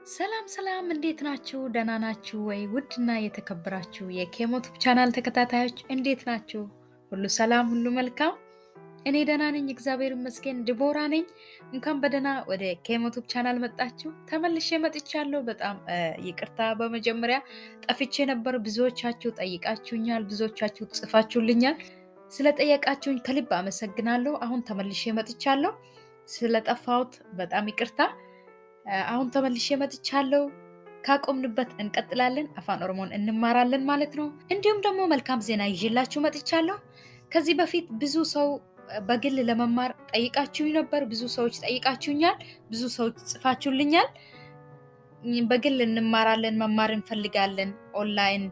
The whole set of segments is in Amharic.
ሰላም እንዴት ናችሁ? ደህና ናችሁ ወይ? ውድና የተከበራችሁ የኬሞቱብ ቻናል ተከታታዮች እንዴት ናችሁ? ሁሉ ሰላም፣ ሁሉ መልካም። እኔ ደህና ነኝ፣ እግዚአብሔር ይመስገን። ዲቦራ ነኝ። እንኳን በደህና ወደ ኬሞቱብ ቻናል መጣችሁ። ተመልሼ መጥቻለሁ። በጣም ይቅርታ በመጀመሪያ ጠፍቼ ነበር። ብዙዎቻችሁ ጠይቃችሁኛል፣ ብዙዎቻችሁ ጽፋችሁልኛል። ስለጠየቃችሁኝ ከልብ አመሰግናለሁ። አሁን ተመልሼ መጥቻለሁ። ስለጠፋሁት በጣም ይቅርታ። አሁን ተመልሼ መጥቻለሁ። ካቆምንበት እንቀጥላለን። አፋን ኦሮሞን እንማራለን ማለት ነው። እንዲሁም ደግሞ መልካም ዜና ይዤላችሁ መጥቻለሁ። ከዚህ በፊት ብዙ ሰው በግል ለመማር ጠይቃችሁኝ ነበር። ብዙ ሰዎች ጠይቃችሁኛል። ብዙ ሰዎች ጽፋችሁልኛል። በግል እንማራለን፣ መማር እንፈልጋለን ኦንላይን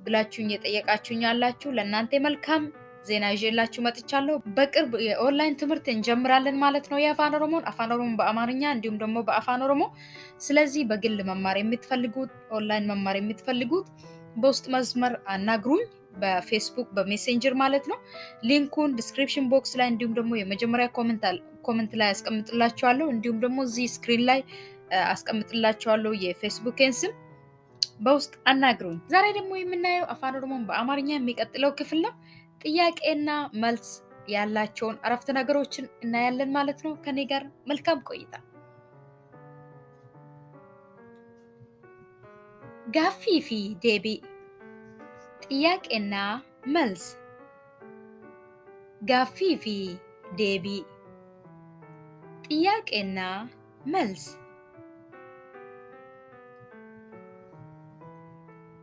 ብላችሁኝ የጠየቃችሁኝ አላችሁ። ለእናንተ መልካም ዜና ይዤላችሁ መጥቻለሁ። በቅርብ የኦንላይን ትምህርት እንጀምራለን ማለት ነው። የአፋን ኦሮሞን በአማርኛ እንዲሁም ደግሞ በአፋን ኦሮሞ። ስለዚህ በግል መማር የምትፈልጉት ኦንላይን መማር የምትፈልጉት በውስጥ መስመር አናግሩኝ፣ በፌስቡክ በሜሴንጀር ማለት ነው። ሊንኩን ዲስክሪፕሽን ቦክስ ላይ እንዲሁም ደግሞ የመጀመሪያ ኮመንት ላይ አስቀምጥላችኋለሁ። እንዲሁም ደግሞ እዚህ ስክሪን ላይ አስቀምጥላችኋለሁ የፌስቡክን ስም። በውስጥ አናግሩኝ። ዛሬ ደግሞ የምናየው አፋን ኦሮሞን በአማርኛ የሚቀጥለው ክፍል ነው። ጥያቄና መልስ ያላቸውን አረፍተ ነገሮችን እናያለን ማለት ነው። ከኔ ጋር መልካም ቆይታ። ጋፊ ፊ ዴቢ። ጥያቄና መልስ። ጋፊ ፊ ዴቢ። ጥያቄና መልስ።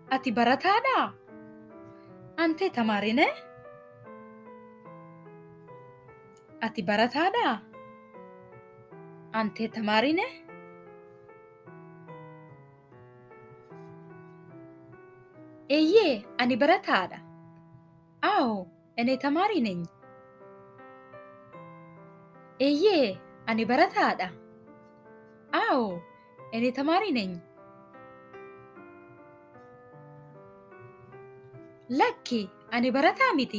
አቲ በረታዳ? አንተ ተማሪ ነህ? አቲ በረታዳ? አንተ ተማሪ ነህ? ኤዬ አኒ በረታዳ። አዎ እኔ ተማሪ ነኝ። ኤዬ አኒ በረታዳ። አዎ እኔ ተማሪ ነኝ። ለኪ አኒ በረታ ሚቲ።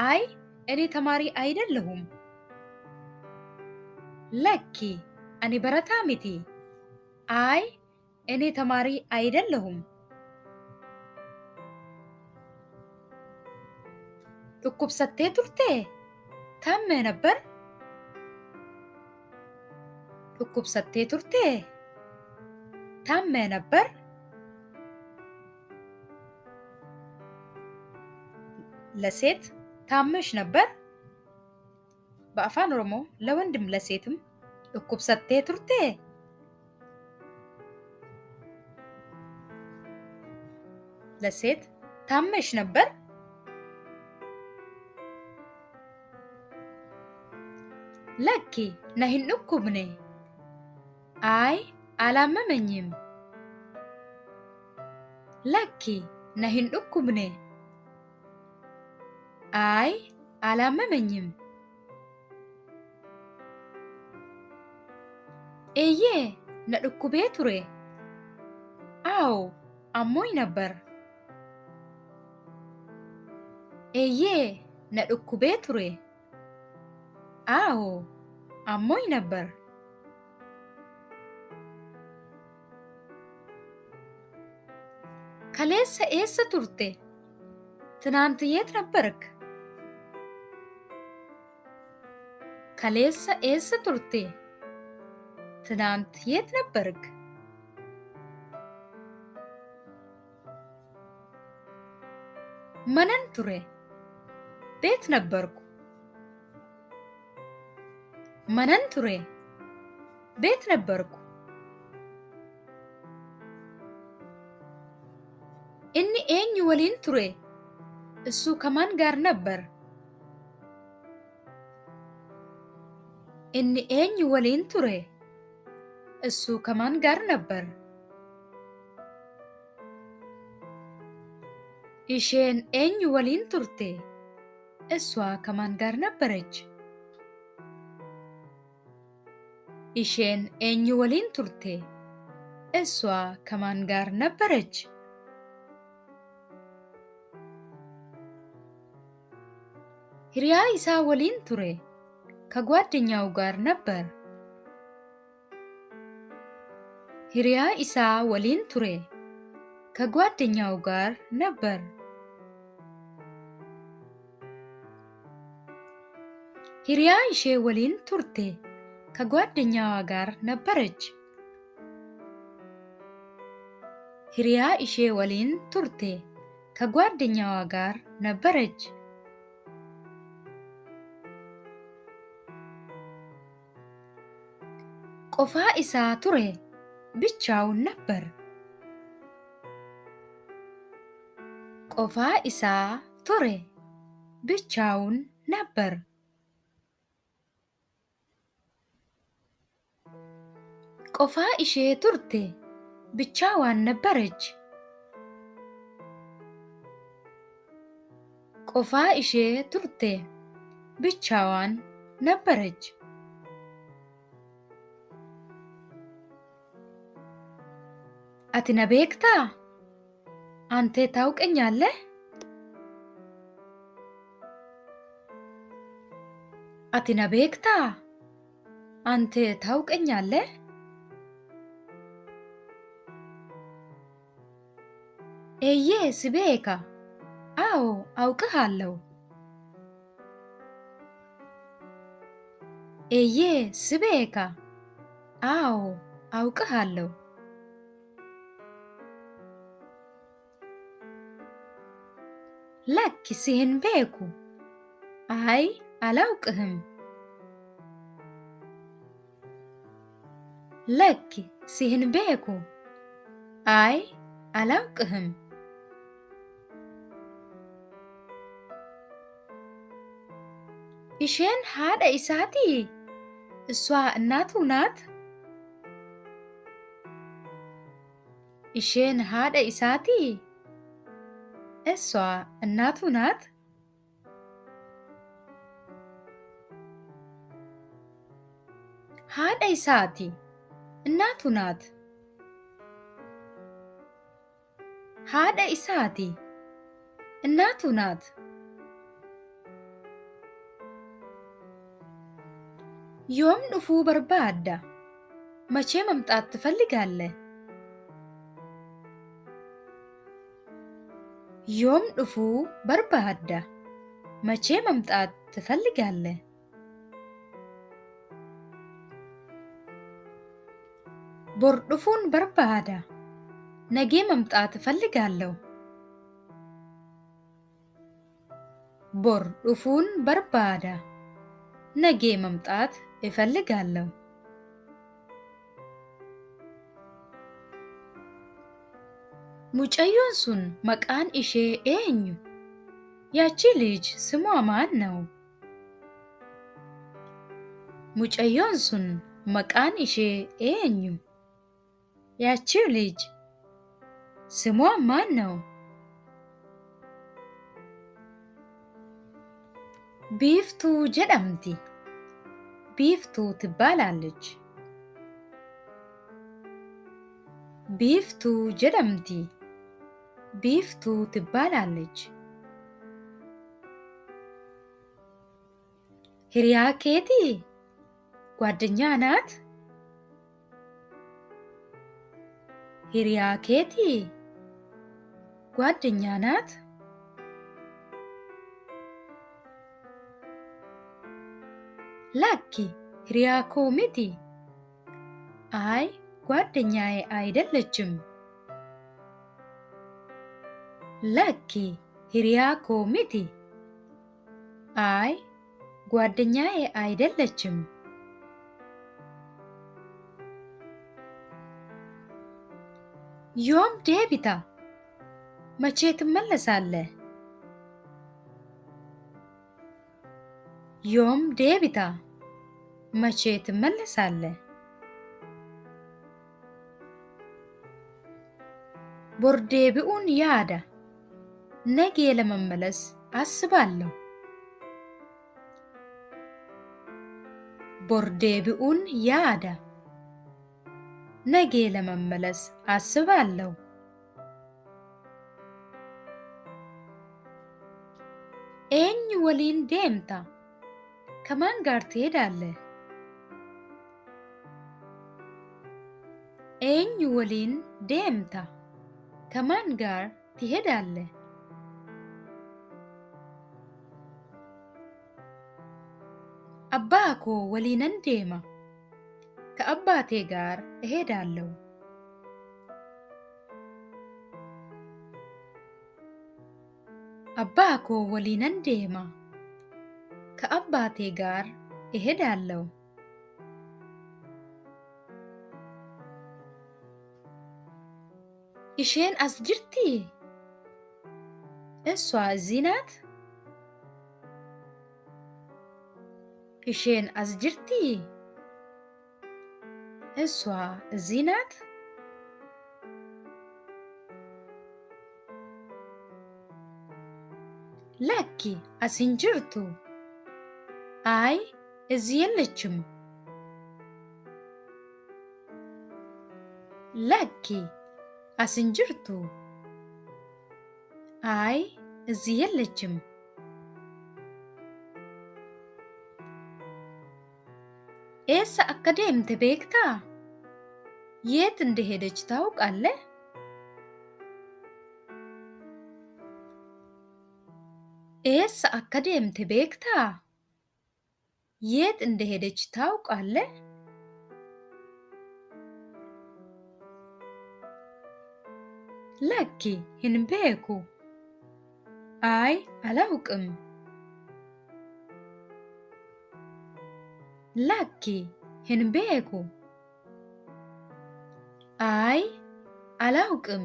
አይ እኔ ተማሪ አይደለሁም። ለኪ አኒ በረታ ሚቲ። አይ እኔ ተማሪ አይደለሁም። ጡኩብሰቴ ቱርቴ? ታመ ነበር? ጡኩብሰቴ ቱርቴ? ታመ ነበር? ለሴት ታመሽ ነበር? በአፋን ኦሮሞ ለወንድም ለሴትም ጡኩብሰቴ ቱርቴ? ለሴት ታመሽ ነበር? ለኪ ነሂን ዱኩብኔ። አይ አላመመኝም። ለኪ ነሂን ዱኩብኔ። አይ አላመመኝም። ኤዬ ነዱኩቤ ቱሬ? አዎ አሞኝ ነበር። ኤዬ ነዱኩቤ ቱሬ? አዎ አሞኝ ነበር። ከሌሰ ኤሰ ቱርቴ? ትናንት የት ነበርክ? ከሌሰ ኤሰ ቱርቴ? ትናንት የት ነበርክ? መነን ቱሬ? ቤት ነበርኩ። መነን ቱሬ? ቤት ነበርኩ። እኒ ኤኝ ወሊን ቱሬ? እሱ ከማን ጋር ነበር? እኒ ኤኝ ወሊን ቱሬ? እሱ ከማን ጋር ነበር? ኢሼን ኤኝ ወሊን ቱርቴ? እሷ ከማን ጋር ነበረች? ኢሼን ኤኝ ወሊን ቱርቴ? እሷ ከማን ጋር ነበረች? ሂሪያ ኢሳ ወሊን ቱሬ? ከጓደኛው ጋር ነበር። ሂሪያ ኢሳ ወሊን ቱሬ ከጓደኛው ጋር ነበር። ሂሪያ ኢሼ ወሊን ቱርቴ ከጓደኛዋ ጋር ነበረች። ሂሪያ ኢሼ ወሊን ቱርቴ ከጓደኛዋ ጋር ነበረች። ቆፋ ኢሳ ቱሬ ብቻውን ነበር። ቆፋ ኢሳ ቱሬ ብቻውን ነበር። ቆፋ ኢሼ ቱርቴ ብቻዋን ነበረች። ቆፋ ኢሼ ቱርቴ ብቻዋን ነበረች። አቲ ና ቤክታ አንተ ታውቀኛለህ? አቲ ና ቤክታ አንተ ታውቀኛለህ? ኤዬ ስቤካ አዎ አውቅሃለሁ። ኤዬ ስቤካ አዎ አውቅሃለሁ። ለክ ሲህን ቤኩ አይ አላውቅህም። ለክ ሲህን ቤኩ አይ አላውቅህም። ኢሼን ሃደ ኢሳቲ እሷ እናቱ ናት። ኢሼን ሃደ ኢሳቲ እሷ እናቱ ናት። ሃደ ኢሳቲ እናቱ ናት። ሃደ ኢሳቲ እናቱ ናት። ዮም ዱፉ በርባዳ መቼ መምጣት ትፈልጋለህ? ዮም ዱፉ በርባዳ መቼ መምጣት ትፈልጋለህ? ቦር ዱፉን በርባዳ ነገ መምጣት እፈልጋለሁ። ቦር ዱፉን በርባዳ ነገ መምጣት እፈልጋለሁ። ሙጨዮን ሱን መቃን ኢሼ ኤኙ ያቺ ልጅ ስሟ ማን ነው? ሙጨዮን ሱን መቃን ኢሼ ኤኙ ያቺ ልጅ ስሟ ማን ነው? ቢፍቱ ጀደምቲ ቢፍቱ ትባላለች። ቢፍቱ ጀደምቲ ቢፍቱ ትባላለች። ሂሪያ ኬቲ ጓደኛ ናት። ሂሪያ ኬቲ ጓደኛ ናት። ላኪ ሂሪያ ኮ ሚቲ አይ ጓደኛዬ አይደለችም። ላኪ ሂሪያ ኮ ሚቲ አይ ጓደኛዬ አይደለችም። ዮም ዴቢታ መቼ ትመለሳለህ? ዮም ዴቢታ መቼ ትመለሳለህ? ቦር ዴቢኡን ያዳ ነገ ለመመለስ አስባለሁ። ቦር ዴቢኡን ያዳ ነገ ለመመለስ አስባለሁ። ኤኝ ወሊን ዴምታ ከማን ጋር ትሄዳለህ? eenyu waliin deemta? ከማን ጋር ትሄዳለህ? አባኮ ወሊነን ዴማ ከአባቴ ጋር እሄዳለሁ። አባኮ ወሊነን ዴማ ከአባቴ ጋር እሄዳለሁ። isheen as jirti? እሷ እዚህ ናት? isheen as jirti? እሷ እዚህ ናት? lakki as hin jirtu? አይ እዚህ የለችም። lakki as hin jirtu? አይ እዚህ የለችም። eessa akka deemte beektaa? የት እንደሄደች ታውቃለህ? eessa akka deemte beektaa? የት እንደሄደች ታውቃለህ? lakki hin beeku? አይ አላውቅም። lakki hin beeku? አይ አላውቅም።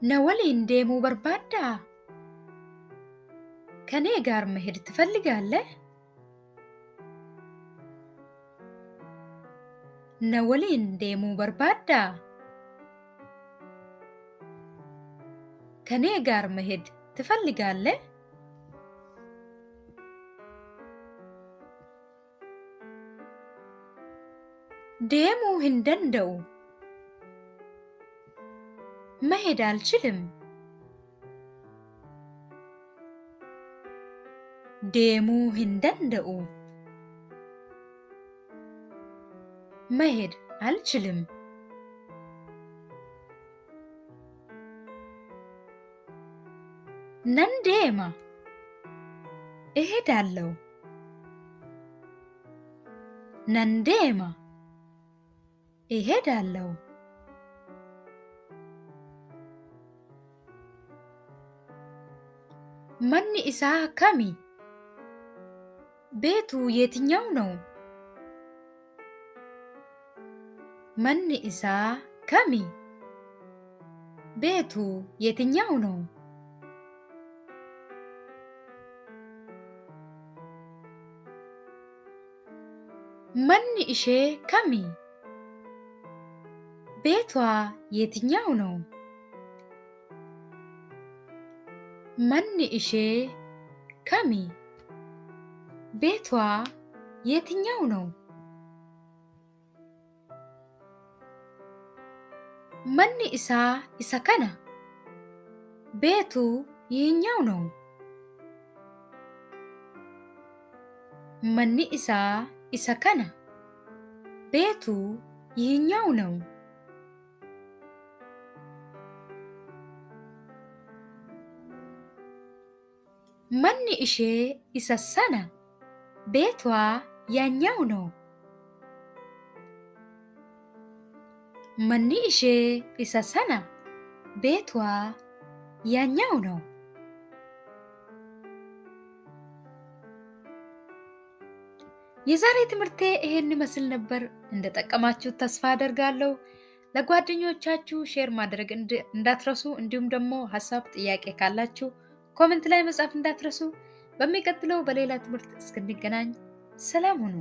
na waliin deemuu barbaaddaa? ከኔ ጋር መሄድ ትፈልጋለህ? na waliin deemuu barbaaddaa? ከኔ ጋር መሄድ ትፈልጋለህ? deemuu hin danda'u? መሄድ አልችልም። deemuu hin danda'u? መሄድ አልችልም። nan deema? እሄዳለሁ። nan deema? እሄዳለሁ። manni isaa kami? ቤቱ የትኛው ነው? manni isaa kami? ቤቱ የትኛው ነው? manni ishee kami? ቤቷ የትኛው ነው? manni ishee kami? ቤቷ የትኛው ነው? manni isaa isa kana? ቤቱ ይህኛው ነው። manni isaa isa kana? ቤቱ ይህኛው ነው። manni ishee isa sana? ቤቷ ያኛው ነው። manni ishee isa sana? ቤቷ ያኛው ነው። የዛሬ ትምህርቴ ይሄን ይመስል ነበር። እንደጠቀማችሁ ተስፋ አደርጋለሁ። ለጓደኞቻችሁ ሼር ማድረግ እንዳትረሱ። እንዲሁም ደግሞ ሐሳብ ጥያቄ ካላችሁ ኮሜንት ላይ መጻፍ እንዳትረሱ። በሚቀጥለው በሌላ ትምህርት እስክንገናኝ ሰላም ሁኑ።